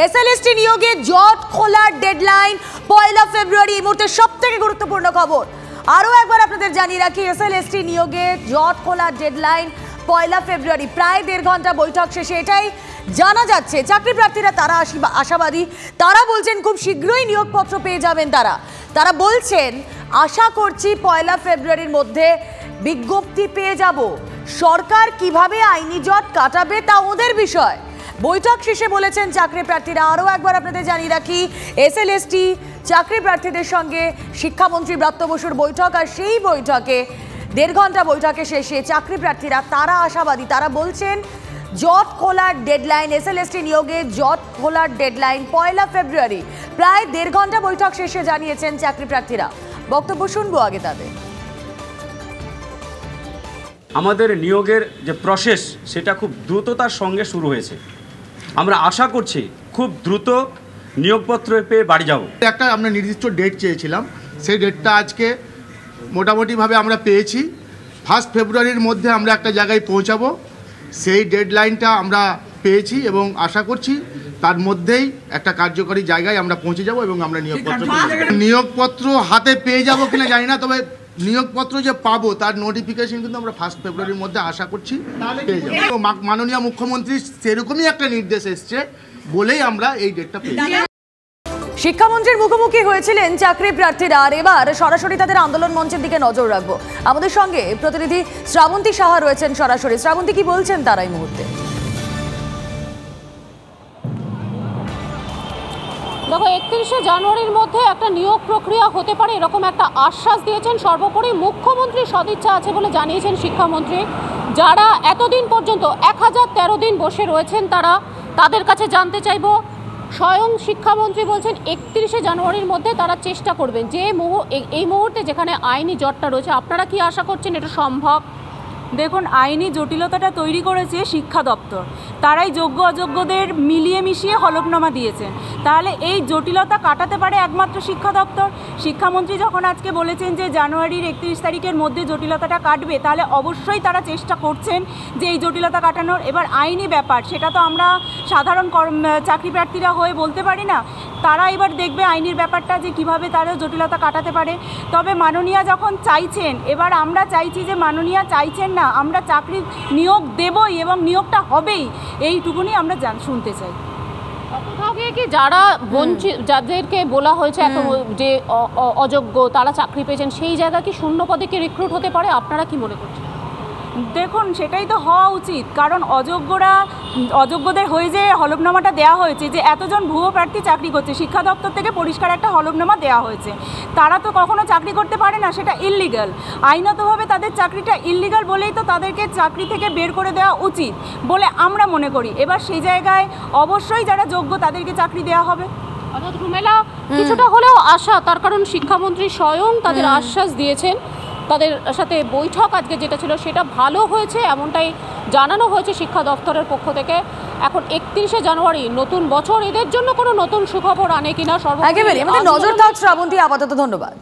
SLST নিয়োগে জট খোলার ডেডলাইন 1 ফেব্রুয়ারি। এই মুহূর্তে সবথেকে গুরুত্বপূর্ণ খবর আরও একবার আপনাদের জানিয়ে রাখি, এসএলএসটি নিয়োগে জট খোলার ডেডলাইন 1 ফেব্রুয়ারি। প্রায় 1.5 ঘন্টা বৈঠক শেষে এটাই জানা যাচ্ছে। চাকরি প্রার্থীরা তারা আশাবাদী, তারা বলছেন খুব শীঘ্রই নিয়োগপত্র পেয়ে যাবেন। তারা বলছেন আশা করছি 1 ফেব্রুয়ারির মধ্যে বিজ্ঞপ্তি পেয়ে যাব। সরকার কিভাবে আইনি জট কাটাবে তা ওদের বিষয়। বৈঠক শেষে বলেছেন চাকরি প্রার্থীরা। আরও একবার আপনাদের জানিয়ে রাখি, এসএলএসটি চাকরি প্রার্থীদের সঙ্গে শিক্ষামন্ত্রী ব্রাত্য বসুর বৈঠক, আর সেই বৈঠকে 1.5 ঘন্টা বৈঠকে শেষে চাকরি প্রার্থীরা তারা আশাবাদী। তারা বলছেন জট খোলার ডেডলাইন, এসএলএসটি নিয়োগে জট খোলার ডেডলাইন 1 ফেব্রুয়ারি। প্রায় 1.5 ঘন্টা বৈঠক শেষে জানিয়েছেন চাকরি প্রার্থীরা। বক্তব্য শুনবো আগে তাদের। আমাদের নিয়োগের যে প্রসেস সেটা খুব দ্রুততার সঙ্গে শুরু হয়েছে। আমরা আশা করছি খুব দ্রুত নিয়োগপত্র পেয়ে বাড়ি যাব। একটা আমরা নির্দিষ্ট ডেট চেয়েছিলাম, সেই ডেটটা আজকে মোটামুটিভাবে আমরা পেয়েছি। 1 ফেব্রুয়ারির মধ্যে আমরা একটা জায়গায় পৌঁছাবো, সেই ডেডলাইনটা আমরা পেয়েছি এবং আশা করছি তার মধ্যেই একটা কার্যকরী জায়গায় আমরা পৌঁছে যাব এবং আমরা নিয়োগপত্র হাতে পেয়ে যাব কিনা জানি না, তবে নিয়োগপত্র যে পাবো তার নোটিফিকেশন কিন্তু আমরা 1 ফেব্রুয়ারির মধ্যে আশা করছি পেয়ে যাবো। মাননীয় মুখ্যমন্ত্রী সেরকমই একটা নির্দেশ এসছে বলেই আমরা এই ডেটটা পেয়েছি। শিক্ষামন্ত্রীর মুখোমুখি হয়েছিলেন চাকরি প্রার্থীরা, আর এবার সরাসরি তাদের আন্দোলন মঞ্চের দিকে নজর রাখবো। আমাদের সঙ্গে প্রতিনিধি শ্রাবন্তী সাহা রয়েছেন সরাসরি। শ্রাবন্তী, কি বলছেন তারা এই মুহূর্তে? দেখো, 31শে জানুয়ারির মধ্যে একটা নিয়োগ প্রক্রিয়া হতে পারে এরকম একটা আশ্বাস দিয়েছেন। সর্বোপরি মুখ্যমন্ত্রীর সদিচ্ছা আছে বলে জানিয়েছেন শিক্ষামন্ত্রী। যারা এতদিন পর্যন্ত 1013 দিন বসে রয়েছেন তাদের কাছে জানতে চাইব। স্বয়ং শিক্ষামন্ত্রী বলছেন 31শে জানুয়ারির মধ্যে তারা চেষ্টা করবেন। যে এই মুহূর্তে যেখানে আইনি জটটা রয়েছে, আপনারা কি আশা করছেন এটা সম্ভব? দেখুন, আইনি জটিলতাটা তৈরি করেছে শিক্ষা দপ্তর। তারাই যোগ্য অযোগ্যদের মিলিয়ে মিশিয়ে হলফনামা দিয়েছেন। তাহলে এই জটিলতা কাটাতে পারে একমাত্র শিক্ষা দপ্তর। শিক্ষামন্ত্রী যখন আজকে বলেছেন যে জানুয়ারির 31 তারিখের মধ্যে জটিলতাটা কাটবে, তাহলে অবশ্যই তারা চেষ্টা করছেন যে এই জটিলতা কাটানোর। এবার আইনি ব্যাপার, সেটা তো আমরা সাধারণ চাকরি প্রার্থীরা হয়ে বলতে পারি না। তারা এবার দেখবে আইনের ব্যাপারটা যে কিভাবে তারা জটিলতা কাটাতে পারে। তবে মাননীয়া যখন চাইছেন, এবার আমরা চাইছি যে মাননীয়া চাইছেন না, আমরা চাকরি নিয়োগ দেবই এবং নিয়োগটা হবেই, এইটুকুনি আমরা শুনতে চাই। কি যারা বঞ্চিত, যাদেরকে বলা হয়েছে এত যে অযোগ্য, তারা চাকরি পেয়েছেন, সেই জায়গা কি শূন্য পদে কি রিক্রুট হতে পারে? আপনারা কি মনে করছেন? দেখুন, সেটাই তো হওয়া উচিত, কারণ অযোগ্যদের হয়ে যে হলফনামাটা দেওয়া হয়েছে যে এতজন ভুয়ো প্রার্থী চাকরি করছে, শিক্ষা দপ্তর থেকে পরিষ্কার একটা হলফনামা দেওয়া হয়েছে। তারা তো কখনো চাকরি করতে পারে না, সেটা ইললিগাল। আইনতভাবে তাদের চাকরিটা ইললিগাল বলেই তো তাদেরকে চাকরি থেকে বের করে দেওয়া উচিত বলে আমরা মনে করি। এবার সেই জায়গায় অবশ্যই যারা যোগ্য তাদেরকে চাকরি দেওয়া হবে। অর্থাৎ রুমেলা কিছুটা হলেও আশা, তার কারণ শিক্ষামন্ত্রী স্বয়ং তাদের আশ্বাস দিয়েছেন। তাদের সাথে বৈঠক আজকে যেটা ছিল সেটা ভালো হয়েছে, এমনটাই জানানো হয়েছে শিক্ষা দপ্তরের পক্ষ থেকে। এখন 31শে জানুয়ারি নতুন বছর, এদের জন্য কোনো নতুন সুখবর আনে কিনা একেবারে আমাদের নজর থাক। শ্রাবন্তী, আপাতত ধন্যবাদ।